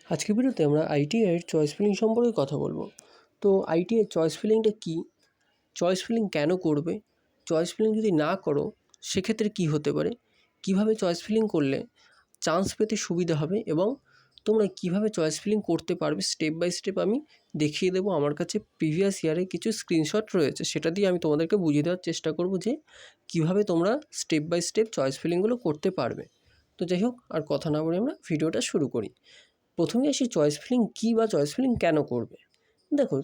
আজকের ভিডিওতে আমরা আইটিআই এর চয়েস ফিলিং সম্পর্কে কথা বলবো। তো আইটিআই চয়েস ফিলিংটা কী, চয়েস ফিলিং কেন করবে, চয়েস ফিলিং যদি না করো সেক্ষেত্রে কী হতে পারে, কিভাবে চয়েস ফিলিং করলে চান্স পেতে সুবিধা হবে এবং তোমরা কিভাবে চয়েস ফিলিং করতে পারবে স্টেপ বাই স্টেপ আমি দেখিয়ে দেবো। আমার কাছে প্রিভিয়াস ইয়ারে কিছু স্ক্রিনশট রয়েছে, সেটা দিয়ে আমি তোমাদেরকে বুঝিয়ে দেওয়ার চেষ্টা করব যে কিভাবে তোমরা স্টেপ বাই স্টেপ চয়েস ফিলিংগুলো করতে পারবে। তো যাই হোক, আর কথা না বলে আমরা ভিডিওটা শুরু করি। প্রথমে আসি চয়েস ফিলিং কী বা চয়েস ফিলিং কেন করবে। দেখো,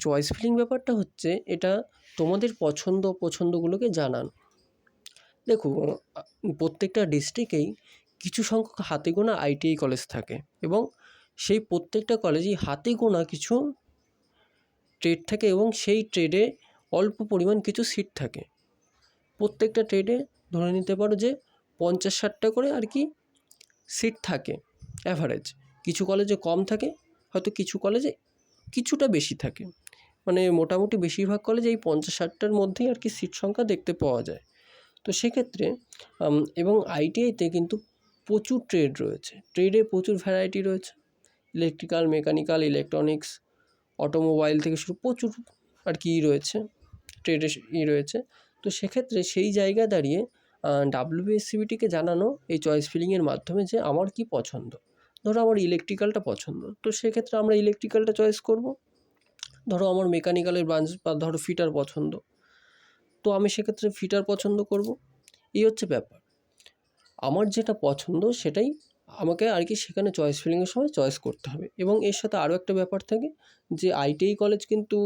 চয়েস ফিলিং ব্যাপারটা হচ্ছে এটা তোমাদের পছন্দগুলোকে জানান। দেখো, প্রত্যেকটা ডিস্ট্রিক্টেই কিছু সংখ্যক হাতে গোনা আইটিআই কলেজ থাকে এবং সেই প্রত্যেকটা কলেজেই হাতে গোনা কিছু ট্রেড থাকে এবং সেই ট্রেডে অল্প পরিমাণ কিছু সিট থাকে। প্রত্যেকটা ট্রেডে ধরে নিতে পারো যে 50-60টা করে আর কি সিট থাকে অ্যাভারেজ। কিছু কলেজে কম থাকে, হয়তো কিছু কলেজে কিছুটা বেশি থাকে, মানে মোটামুটি বেশিরভাগ কলেজে এই 50-60টার মধ্যেই আর কি সিট সংখ্যা দেখতে পাওয়া যায়। তো সেক্ষেত্রে এবং আইটিআইতে কিন্তু প্রচুর ট্রেড রয়েছে, ট্রেডে প্রচুর ভ্যারাইটি রয়েছে, ইলেকট্রিক্যাল, মেকানিক্যাল, ইলেকট্রনিক্স, অটোমোবাইল থেকে শুরু প্রচুর আর কি রয়েছে, ট্রেডে রয়েছে। তো সেক্ষেত্রে সেই জায়গা দাঁড়িয়ে ডাব্লিউবিএসসিবিটিকে জানানো এই চয়েস ফিলিংয়ের মাধ্যমে যে আমার কি পছন্দ। ধরো আমার ইলেকট্রিক্যালটা পছন্দ, তো সেক্ষেত্রে আমরা ইলেকট্রিক্যালটা চয়েস করব। ধরো আমার মেকানিক্যালের ব্রাঞ্চ বা ধরো ফিটার পছন্দ, তো আমি সেক্ষেত্রে ফিটার পছন্দ করব। এই হচ্ছে ব্যাপার, আমার যেটা পছন্দ সেটাই আমাকে আর কি সেখানে চয়েস ফিলিংয়ের সময় চয়েস করতে হবে। এবং এর সাথে আরও একটা ব্যাপার থাকে যে আইটিআই কলেজ কিন্তু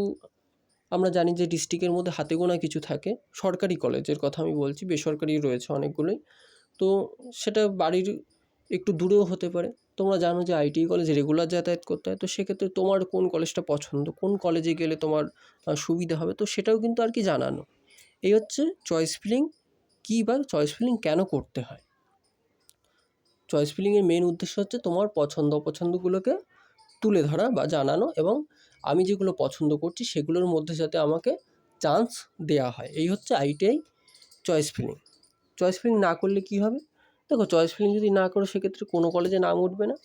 আমরা জানি যে ডিস্ট্রিক্টের মধ্যে হাতে গোনা কিছু থাকে। সরকারি কলেজের কথা আমি বলছি, বেসরকারি রয়েছে অনেকগুলোই, তো সেটা বাড়ির একটু দূরেও হতে পারে। তোমরা জানো যে আইটিআই কলেজ রেগুলার যাতায়াত করতে হয়, তো সেক্ষেত্রে তোমার কোন কলেজটা পছন্দ, কোন কলেজে গেলে তোমার সুবিধা হবে, তো সেটাও কিন্তু আর কি জানানো। এই হচ্ছে চয়েস ফিলিং কী বা চয়েস ফিলিং কেন করতে হয়। চয়েস ফিলিংয়ের মেন উদ্দেশ্য হচ্ছে তোমার পছন্দ অপছন্দগুলোকে তুলে ধরা বা জানানো, এবং আমি যেগুলো পছন্দ করছি সেগুলোর মধ্যে যাতে আমাকে চান্স দেওয়া হয়। এই হচ্ছে ITI choice filling. Choice filling না করলে কী হবে, দেখো চয়েস ফিলিং যদি না করো সেক্ষেত্রে কোনো কলেজে নাম উঠবে না,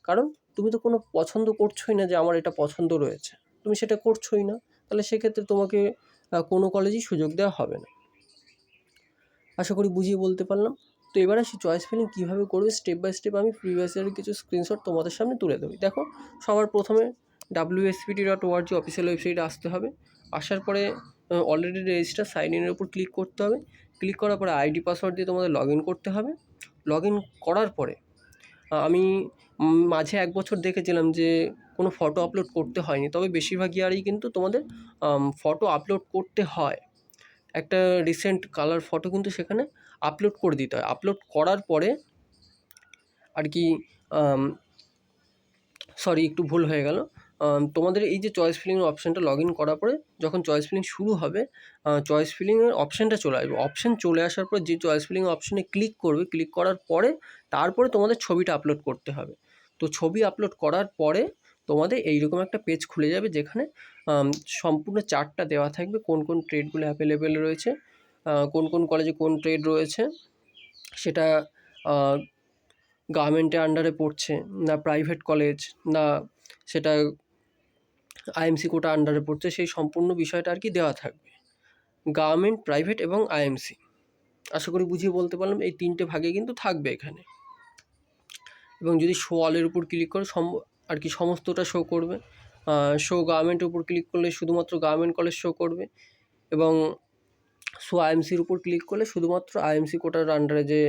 কারণ তুমি তো কোনো পছন্দ করছোই না যে আমার এটা পছন্দ রয়েছে, তুমি সেটা করছোই না, তাহলে সেক্ষেত্রে তোমাকে কোনো কলেজেই সুযোগ দেওয়া হবে না। আশা করি বুঝিয়ে বলতে পারলাম। তো এবার আসি চয়েস ফিলিং কীভাবে করবে স্টেপ বাই স্টেপ আমি প্রিভিয়াস ইয়ারের কিছু স্ক্রিনশট তোমাদের সামনে তুলে দেবো। দেখো, সবার প্রথমে wspt.org অফিসিয়াল ওয়েবসাইটে আসতে হবে। আসার পরে অলরেডি রেজিস্টার সাইন ইনের উপর ক্লিক করতে হবে। ক্লিক করার পরে আইডি পাসওয়ার্ড দিয়ে তোমাদের লগ ইন করতে হবে। লগ ইন করার পরে আমি মাঝে 1 বছর দেখেছিলাম যে কোনো ফটো আপলোড করতে হয়নি, তবে বেশিরভাগ ইয়ারেই কিন্তু তোমাদের ফটো আপলোড করতে হয়। একটা রিসেন্ট কালার ফটো কিন্তু সেখানে আপলোড করে দিতে হয়। আপলোড করার পরে আর কি একটু ভুল হয়ে গেল, তোমাদের এই যে চয়েস ফিলিংয়ের অপশানটা লগ ইন করার পরে যখন চয়েস ফিলিং শুরু হবে, চয়েস ফিলিংয়ের অপশানটা চলে আসবে। অপশান চলে আসার পর যে চয়েস ফিলিং অপশানে ক্লিক করবে, ক্লিক করার পরে তারপরে তোমাদের ছবিটা আপলোড করতে হবে। তো ছবি আপলোড করার পরে তোমাদের এইরকম একটা পেজ খুলে যাবে, যেখানে সম্পূর্ণ চার্টটা দেওয়া থাকবে কোন কোন ট্রেডগুলো অ্যাভেলেবেল রয়েছে, কোন কোন কলেজে কোন ট্রেড রয়েছে, সেটা গভর্নমেন্টের আন্ডারে পড়ছে না প্রাইভেট কলেজ, না সেটা আইএমসি কোটা আন্ডারে পড়ছে, সেই সম্পূর্ণ বিষয়টা আর কি দেওয়া থাকবে। গভর্নমেন্ট, প্রাইভেট এবং আইএমসি, আশা করি বুঝিয়ে বলতে পারলাম। এই 3টে ভাগে কিন্তু থাকবে এখানে। এবং যদি শো অলের উপর ক্লিক করে আর কি সমস্তটা শো করবে। শো গভর্নমেন্টের উপর ক্লিক করলে শুধুমাত্র গভর্নমেন্ট কলেজ শো করবে, এবং শো আইএমসির উপর ক্লিক করলে শুধুমাত্র আইএমসি কোটার আন্ডারে যে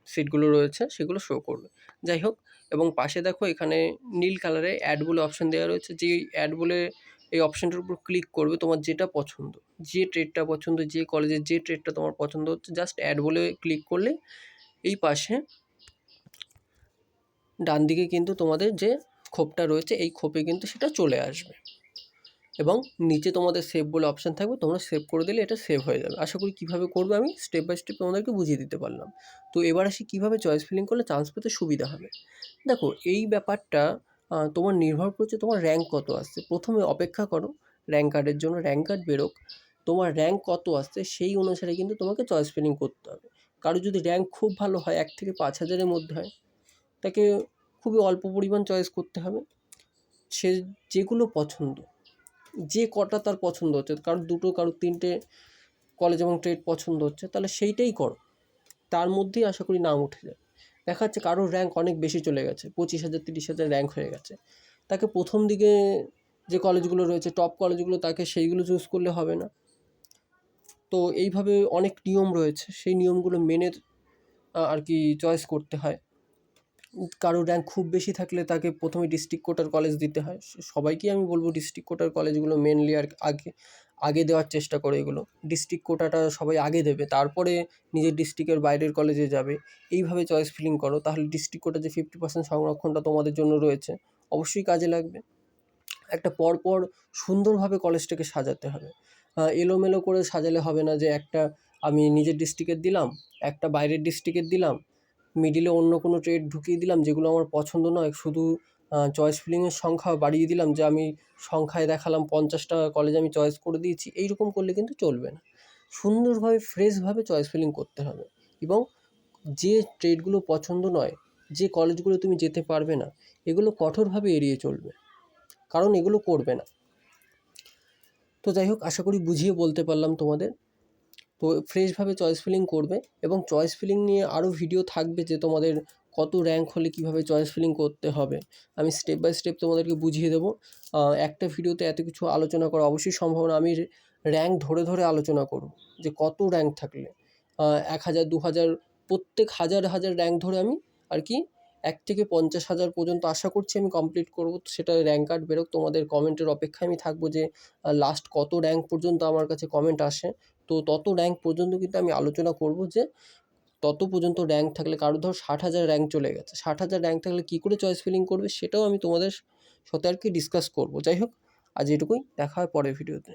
সিটগুলো রয়েছে সেগুলো শো করবে। যাই হোক, এবং পাশে দেখো এখানে নীল কালারে অ্যাড বলে অপশান দেওয়া রয়েছে। যে অ্যাড বলে এই অপশানটার উপর ক্লিক করবে, তোমার যেটা পছন্দ, যে ট্রেডটা পছন্দ, যে কলেজের যে ট্রেডটা তোমার পছন্দ হচ্ছে, জাস্ট অ্যাড বলে ক্লিক করলে এই পাশে ডান দিকে কিন্তু তোমাদের যে খোপটা রয়েছে এই খোপে কিন্তু সেটা চলে আসবে, এবং নিচে তোমাদের সেভ বলে অপশান থাকবে, তোমরা সেভ করে দিলে এটা সেভ হয়ে যাবে। আশা করি কীভাবে করবে আমি স্টেপ বাই স্টেপ তোমাদেরকে বুঝিয়ে দিতে পারলাম। তো এবার আসি কীভাবে চয়েস ফিলিং করলে চান্স পেতে সুবিধা হবে। দেখো, এই ব্যাপারটা তোমার নির্ভর করছে তোমার র্যাঙ্ক কত আসছে। প্রথমে অপেক্ষা করো র্যাঙ্ক কার্ডের জন্য, র্যাঙ্ক কার্ড বেরোক, তোমার র্যাঙ্ক কত আসছে সেই অনুসারে কিন্তু তোমাকে চয়েস ফিলিং করতে হবে। কারো যদি র্যাঙ্ক খুব ভালো হয়, 1 থেকে 5,000-এর মধ্যে হয়, তাকে খুবই অল্প পরিমাণ চয়েস করতে হবে। সে যেগুলো পছন্দ, যে কটা তার পছন্দ হচ্ছে, কারোর 2টো কারোর 3টে কলেজ এবং ট্রেড পছন্দ হচ্ছে, তাহলে সেইটাই করো। তার মধ্যেই আশা করি নাম উঠে যায়। দেখা যাচ্ছে কারোর র্যাঙ্ক অনেক বেশি চলে গেছে, 25,000 30,000 র্যাঙ্ক হয়ে গেছে, তাকে প্রথম দিকে যে কলেজগুলো রয়েছে টপ কলেজগুলো, তাকে সেইগুলো চুজ করলে হবে না। তো এইভাবে অনেক নিয়ম রয়েছে, সেই নিয়মগুলো মেনে আর কি চয়েস করতে হয়। কারো র্যাঙ্ক খুব বেশি থাকলে তাকে প্রথমে ডিস্ট্রিক্ট কোটার কলেজ দিতে হয়। সবাইকেই আমি বলবো ডিস্ট্রিক্ট কোটার কলেজগুলো মেনলি আর আগে আগে দেওয়ার চেষ্টা করো। এগুলো ডিস্ট্রিক্ট কোটাটা সবাই আগে দেবে, তারপরে নিজের ডিস্ট্রিক্টের বাইরের কলেজে যাবে। এইভাবে চয়েস ফিলিং করো, তাহলে ডিস্ট্রিক্ট কোটার যে 50% সংরক্ষণটা তোমাদের জন্য রয়েছে অবশ্যই কাজে লাগবে। একটা পরপর সুন্দরভাবে কলেজটাকে সাজাতে হবে। এলোমেলো করে সাজালে হবে না, যে একটা আমি নিজের ডিস্ট্রিক্টের দিলাম, একটা বাইরের ডিস্ট্রিক্টের দিলাম, মিডিলে অন্য কোনো ট্রেড ঢুকিয়ে দিলাম যেগুলো আমার পছন্দ নয়, শুধু চয়েস ফিলিংয়ের সংখ্যা বাড়িয়ে দিলাম, যে আমি সংখ্যায় দেখালাম 50টা কলেজ আমি চয়েস করে দিয়েছি। এইরকম করলে কিন্তু চলবে না। সুন্দরভাবে ফ্রেশভাবে চয়েস ফিলিং করতে হবে, এবং যে ট্রেডগুলো পছন্দ নয়, যে কলেজগুলো তুমি যেতে পারবে না, এগুলো কঠোরভাবে এড়িয়ে চলবে, কারণ এগুলো করবে না। তো যাই হোক, আশা করি বুঝিয়ে বলতে পারলাম তোমাদের। তো ফ্রেশভাবে চয়েস ফিলিং করবে, এবং চয়েস ফিলিং নিয়ে আরও ভিডিও থাকবে, যে তোমাদের কত র্যাঙ্ক হলে কীভাবে চয়েস ফিলিং করতে হবে আমি স্টেপ বাই স্টেপ তোমাদেরকে বুঝিয়ে দেবো। একটা ভিডিওতে এত কিছু আলোচনা করা অবশ্যই সম্ভব না। আমি র্যাঙ্ক ধরে ধরে আলোচনা করব, যে কত র্যাঙ্ক থাকলে 1,000 2,000 প্রত্যেক হাজার হাজার র্যাঙ্ক ধরে আমি আর কি 1 থেকে 50,000 পর্যন্ত আশা করছি আমি কমপ্লিট করব। সেটা র্যাঙ্ক কার্ড বেরোক, তোমাদের কমেন্টের অপেক্ষায় আমি থাকবো, যে লাস্ট কত র্যাঙ্ক পর্যন্ত আমার কাছে কমেন্ট আসে। তো তত র্যাঙ্ক পর্যন্ত কিন্তু আমি আলোচনা করব, যে তত পর্যন্ত র্যাঙ্ক থাকলে, কারো ধর 60,000 র্যাঙ্ক চলে গেছে, 60,000 র্যাঙ্ক থাকলে কী করে চয়েস ফিলিং করবে সেটাও আমি তোমাদের সাথে আর কি ডিসকাস করব। যাই হোক, আজ এটুকুই, দেখা হয় পরের ভিডিওতে।